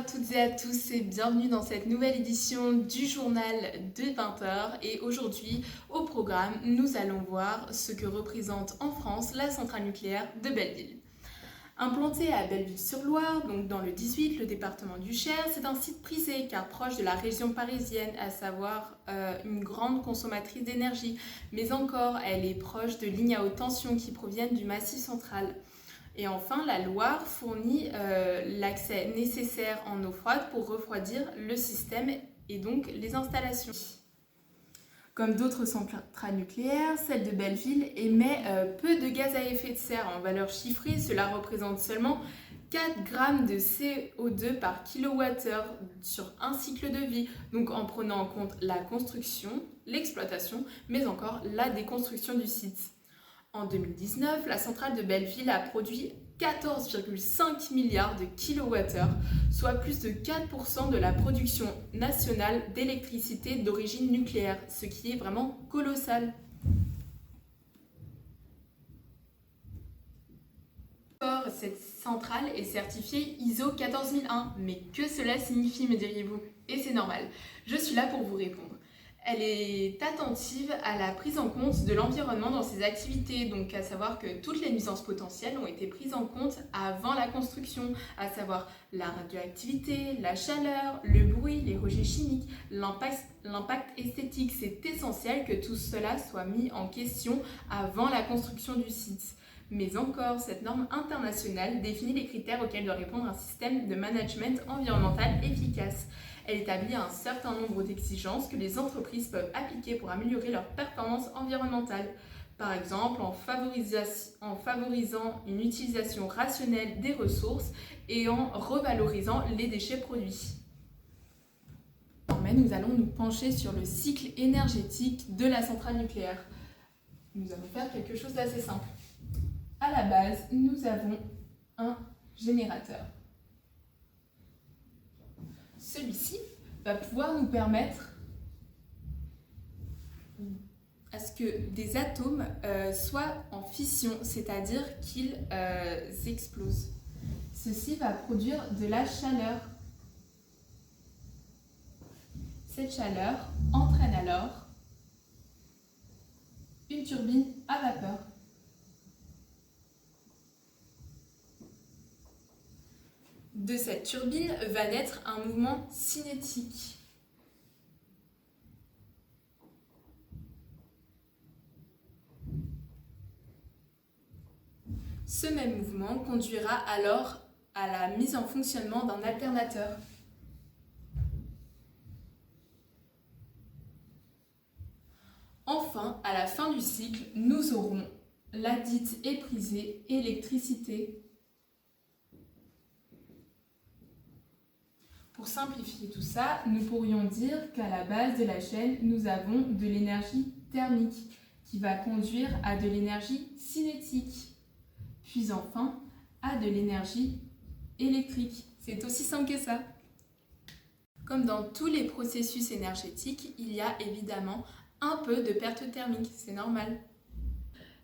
toutes et à tous et bienvenue dans cette nouvelle édition du journal de 20h. Et aujourd'hui, au programme, nous allons voir ce que représente en France la centrale nucléaire de Belleville. Implantée à Belleville-sur-Loire, donc dans le 18, le département du Cher, c'est un site prisé car proche de la région parisienne, à savoir une grande consommatrice d'énergie. Mais encore, elle est proche de lignes à haute tension qui proviennent du Massif central. Et enfin, la Loire fournit l'accès nécessaire en eau froide pour refroidir le système et donc les installations. Comme d'autres centrales nucléaires, celle de Belleville émet peu de gaz à effet de serre. En valeur chiffrée, cela représente seulement 4 grammes de CO2 par kilowattheure sur un cycle de vie, donc en prenant en compte la construction, l'exploitation, mais encore la déconstruction du site. En 2019, la centrale de Belleville a produit 14,5 milliards de kilowattheures, soit plus de 4% de la production nationale d'électricité d'origine nucléaire, ce qui est vraiment colossal. Cette centrale est certifiée ISO 14001, mais que cela signifie, me diriez-vous? Et c'est normal, je suis là pour vous répondre. Elle est attentive à la prise en compte de l'environnement dans ses activités, donc à savoir que toutes les nuisances potentielles ont été prises en compte avant la construction, à savoir la radioactivité, la chaleur, le bruit, les rejets chimiques, l'impact esthétique. C'est essentiel que tout cela soit mis en question avant la construction du site. Mais encore, cette norme internationale définit les critères auxquels doit répondre un système de management environnemental efficace. Elle établit un certain nombre d'exigences que les entreprises peuvent appliquer pour améliorer leur performance environnementale. Par exemple, en favorisant une utilisation rationnelle des ressources et en revalorisant les déchets produits. Désormais, nous allons nous pencher sur le cycle énergétique de la centrale nucléaire. Nous allons faire quelque chose d'assez simple. À la base, nous avons un générateur. Celui-ci va pouvoir nous permettre à ce que des atomes soient en fission, c'est-à-dire qu'ils explosent. Ceci va produire de la chaleur. Cette chaleur entraîne alors une turbine à vapeur. De cette turbine va naître un mouvement cinétique. Ce même mouvement conduira alors à la mise en fonctionnement d'un alternateur. Enfin, à la fin du cycle, nous aurons la dite et prisée électricité. Pour simplifier tout ça, nous pourrions dire qu'à la base de la chaîne, nous avons de l'énergie thermique qui va conduire à de l'énergie cinétique, puis enfin à de l'énergie électrique. C'est aussi simple que ça. Comme dans tous les processus énergétiques, il y a évidemment un peu de perte thermique, c'est normal.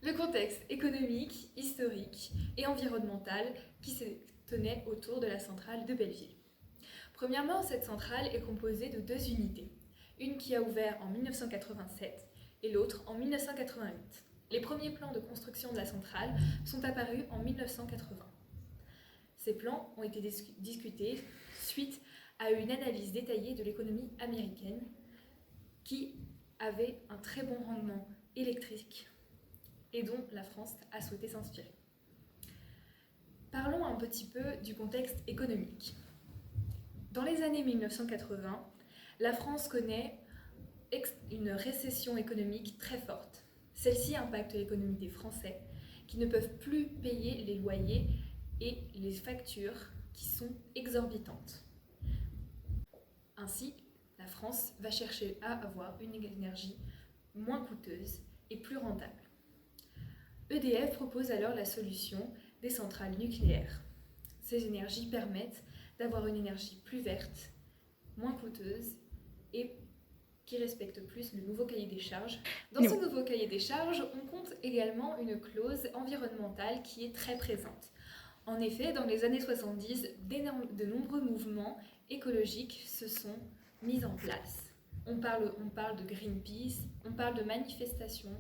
Le contexte économique, historique et environnemental qui se tenait autour de la centrale de Belleville. Premièrement, cette centrale est composée de 2 unités, une qui a ouvert en 1987 et l'autre en 1988. Les premiers plans de construction de la centrale sont apparus en 1980. Ces plans ont été discutés suite à une analyse détaillée de l'économie américaine qui avait un très bon rendement électrique et dont la France a souhaité s'inspirer. Parlons un petit peu du contexte économique. Dans les années 1980, la France connaît une récession économique très forte. Celle-ci impacte l'économie des Français qui ne peuvent plus payer les loyers et les factures qui sont exorbitantes. Ainsi, la France va chercher à avoir une énergie moins coûteuse et plus rentable. EDF propose alors la solution des centrales nucléaires. Ces énergies permettent d'avoir une énergie plus verte, moins coûteuse et qui respecte plus le nouveau cahier des charges. Dans ce nouveau cahier des charges, on compte également une clause environnementale qui est très présente. En effet, dans les années 70, de nombreux mouvements écologiques se sont mis en place. On parle de Greenpeace, on parle de manifestations.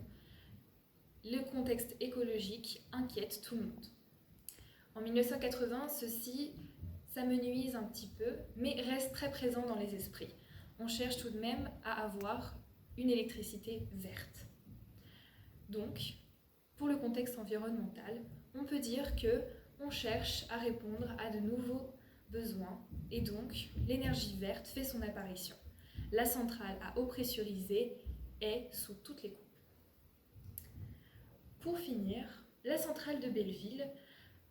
Le contexte écologique inquiète tout le monde. En 1980, ceci s'amenuise un petit peu, mais reste très présent dans les esprits. On cherche tout de même à avoir une électricité verte. Donc, pour le contexte environnemental, on peut dire qu'on cherche à répondre à de nouveaux besoins et donc l'énergie verte fait son apparition. La centrale à eau pressurisée est sous toutes les coupes. Pour finir, la centrale de Belleville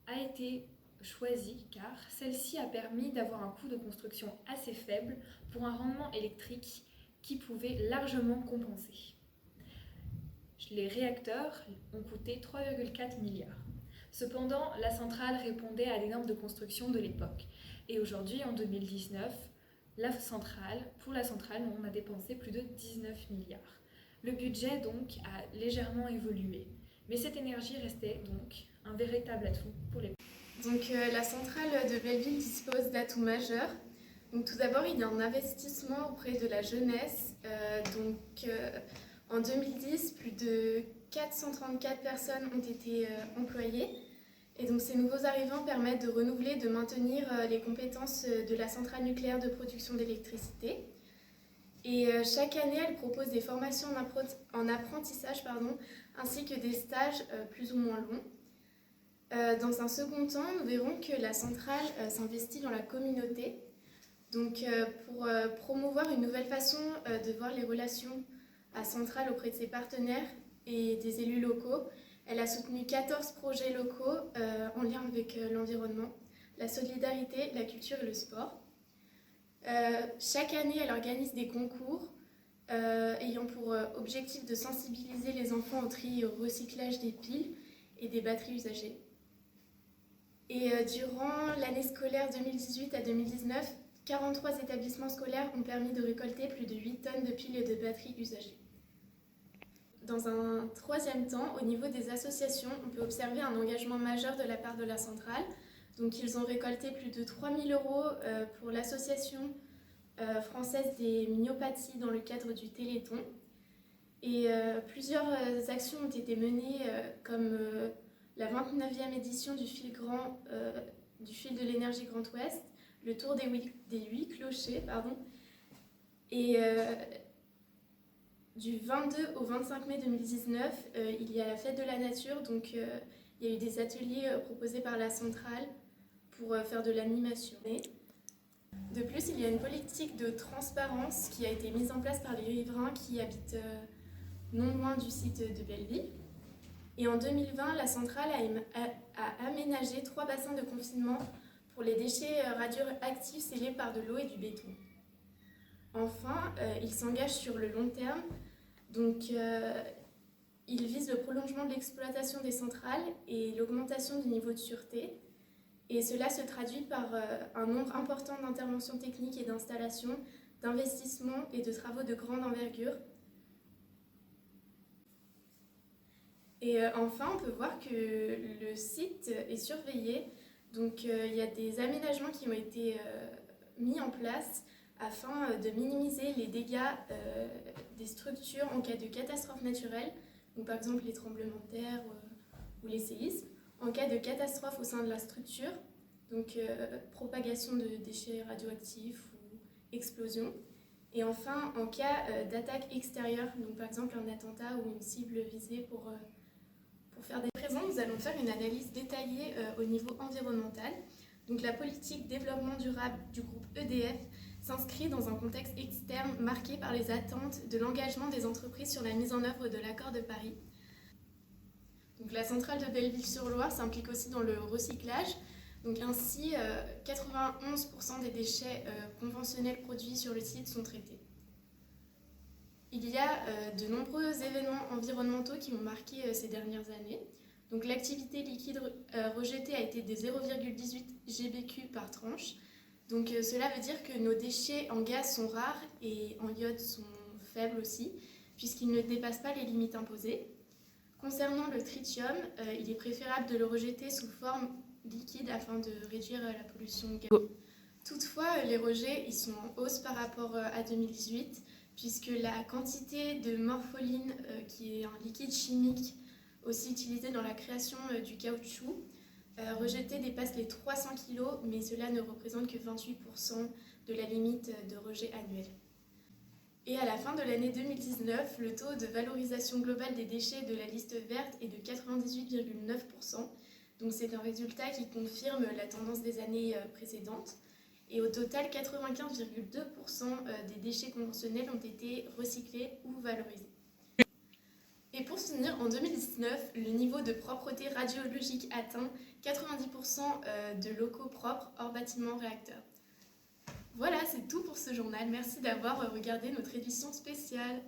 a été choisie car celle-ci a permis d'avoir un coût de construction assez faible pour un rendement électrique qui pouvait largement compenser. Les réacteurs ont coûté 3,4 milliards. Cependant, la centrale répondait à des normes de construction de l'époque. Et aujourd'hui, en 2019, pour la centrale, on a dépensé plus de 19 milliards. Le budget, donc, a légèrement évolué. Mais cette énergie restait donc un véritable atout pour les... Donc la centrale de Belleville dispose d'atouts majeurs. Donc tout d'abord, il y a un investissement auprès de la jeunesse. En 2010, plus de 434 personnes ont été employées. Et donc ces nouveaux arrivants permettent de renouveler et de maintenir les compétences de la centrale nucléaire de production d'électricité. Et chaque année, elle propose des formations en apprentissage, ainsi que des stages plus ou moins longs. Dans un second temps, nous verrons que la centrale s'investit dans la communauté. Donc pour promouvoir une nouvelle façon de voir les relations à centrale auprès de ses partenaires et des élus locaux, elle a soutenu 14 projets locaux en lien avec l'environnement, la solidarité, la culture et le sport. Chaque année, elle organise des concours ayant pour objectif de sensibiliser les enfants au tri et au recyclage des piles et des batteries usagées. Et durant l'année scolaire 2018 à 2019, 43 établissements scolaires ont permis de récolter plus de 8 tonnes de piles et de batteries usagées. Dans un troisième temps, au niveau des associations, on peut observer un engagement majeur de la part de la centrale. Donc, ils ont récolté plus de 3 000 € pour l'association française des myopathies dans le cadre du Téléthon. Et plusieurs actions ont été menées comme la 29e édition du fil de l'énergie Grand Ouest, le tour des 8 clochers, et du 22 au 25 mai 2019, il y a la fête de la nature, donc il y a eu des ateliers proposés par la centrale pour faire de l'animation. De plus, il y a une politique de transparence qui a été mise en place par les riverains qui habitent non loin du site de Belleville. Et en 2020, la centrale a aménagé 3 bassins de confinement pour les déchets radioactifs scellés par de l'eau et du béton. Enfin, il s'engage sur le long terme, donc il vise le prolongement de l'exploitation des centrales et l'augmentation du niveau de sûreté. Et cela se traduit par un nombre important d'interventions techniques et d'installations, d'investissements et de travaux de grande envergure. Et enfin, on peut voir que le site est surveillé. Donc il y a des aménagements qui ont été mis en place afin de minimiser les dégâts des structures en cas de catastrophe naturelle, donc par exemple les tremblements de terre ou les séismes, en cas de catastrophe au sein de la structure, donc propagation de déchets radioactifs ou explosion, et enfin en cas d'attaque extérieure, donc par exemple un attentat ou une cible visée pour faire des... À présent, nous allons faire une analyse détaillée au niveau environnemental. Donc la politique développement durable du groupe EDF s'inscrit dans un contexte externe marqué par les attentes de l'engagement des entreprises sur la mise en œuvre de l'accord de Paris. Donc la centrale de Belleville-sur-Loire s'implique aussi dans le recyclage. Donc ainsi, 91% des déchets conventionnels produits sur le site sont traités. Il y a de nombreux événements environnementaux qui ont marqué ces dernières années. Donc l'activité liquide rejetée a été de 0,18 GBQ par tranche. Donc cela veut dire que nos déchets en gaz sont rares et en iode sont faibles aussi, puisqu'ils ne dépassent pas les limites imposées. Concernant le tritium, il est préférable de le rejeter sous forme liquide afin de réduire la pollution. Toutefois, les rejets ils sont en hausse par rapport à 2018, puisque la quantité de morpholine, qui est un liquide chimique aussi utilisé dans la création du caoutchouc, rejeté dépasse les 300 kg, mais cela ne représente que 28% de la limite de rejet annuel. Et à la fin de l'année 2019, le taux de valorisation globale des déchets de la liste verte est de 98,9%. Donc c'est un résultat qui confirme la tendance des années précédentes. Et au total, 95,2% des déchets conventionnels ont été recyclés ou valorisés. Et pour finir, en 2019, le niveau de propreté radiologique atteint 90% de locaux propres hors bâtiment réacteur. Voilà, c'est tout pour ce journal. Merci d'avoir regardé notre édition spéciale.